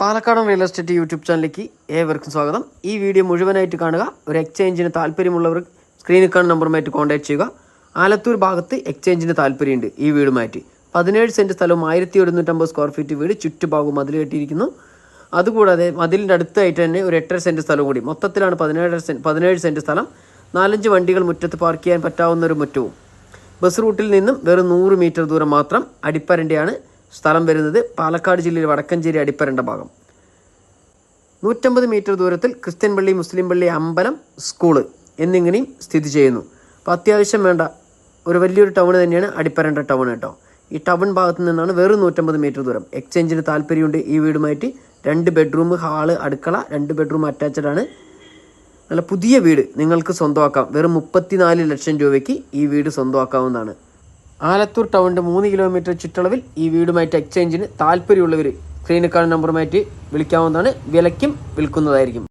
പാലക്കാടൻ real estate YouTube ചാനലിലേക്ക് ഏവർക്കും സ്വാഗതം. ഈ വീഡിയോ മുഴുവനായിട്ട് കാണുക. ഒരു എക്സ്ചേഞ്ചിന് താല്പര്യമുള്ളവർ സ്ക്രീനിൽ കാണുന്ന നമ്പറുമായിട്ട് കോൺടാക്ട് ചെയ്യുക. ആലത്തൂർ ഭാഗത്ത് എക്സ്ചേഞ്ചിന് താല്പര്യമുണ്ട്. ഈ വീടുമായിട്ട് 17 സെൻറ്റ് സ്ഥലവും 1150 സ്ക്വയർ ഫീറ്റ് വീട് ചുറ്റുഭാഗവും മതിൽ കെട്ടിയിരിക്കുന്നു. അതുകൂടാതെ മതിലിൻ്റെ അടുത്തായിട്ട് തന്നെ ഒരു 8.5 സെൻറ്റ് സ്ഥലവും കൂടി, മൊത്തത്തിലാണ് 17 സെൻറ്റ് സ്ഥലം. 4-5 വണ്ടികൾ മുറ്റത്ത് പാർക്ക് ചെയ്യാൻ പറ്റാവുന്ന ഒരു മുറ്റവും. ബസ് റൂട്ടിൽ നിന്നും വെറും 100 മീറ്റർ ദൂരം മാത്രം. അടിപ്പരൻ്റെയാണ് സ്ഥലം വരുന്നത്. പാലക്കാട് ജില്ലയിൽ വടക്കഞ്ചേരി അടിപ്പരണ്ട ഭാഗം. 150 മീറ്റർ ദൂരത്തിൽ ക്രിസ്ത്യൻ പള്ളി, മുസ്ലിം പള്ളി, അമ്പലം, സ്കൂള് എന്നിങ്ങനെയും സ്ഥിതി ചെയ്യുന്നു. അപ്പോൾ അത്യാവശ്യം വേണ്ട ഒരു വലിയൊരു ടൗൺ തന്നെയാണ് അടിപ്പരണ്ട ടൗൺ കേട്ടോ. ഈ ടൗൺ ഭാഗത്തു നിന്നാണ് വെറും 150 മീറ്റർ ദൂരം. എക്സ്ചേഞ്ചിന് താല്പര്യമുണ്ട് ഈ വീടുമായിട്ട്. 2 ബെഡ്റൂം, ഹാള്, അടുക്കള, 2 ബെഡ്റൂം അറ്റാച്ച്ഡ് ആണ്. നല്ല പുതിയ വീട് നിങ്ങൾക്ക് സ്വന്തമാക്കാം. വെറും 34 ലക്ഷം രൂപയ്ക്ക് ഈ വീട് സ്വന്തമാക്കാവുന്നതാണ്. ആലത്തൂർ ടൗണിൻ്റെ 3 കിലോമീറ്റർ ചുറ്റളവിൽ ഈ വീടുമായിട്ട് എക്സ്ചേഞ്ചിന് താല്പര്യമുള്ളവർ സ്ക്രീനിൽ കാണുന്ന നമ്പറുമായിട്ട് വിളിക്കാവുന്നതാണ്. വിലയ്ക്കും വിൽക്കുന്നതായിരിക്കും.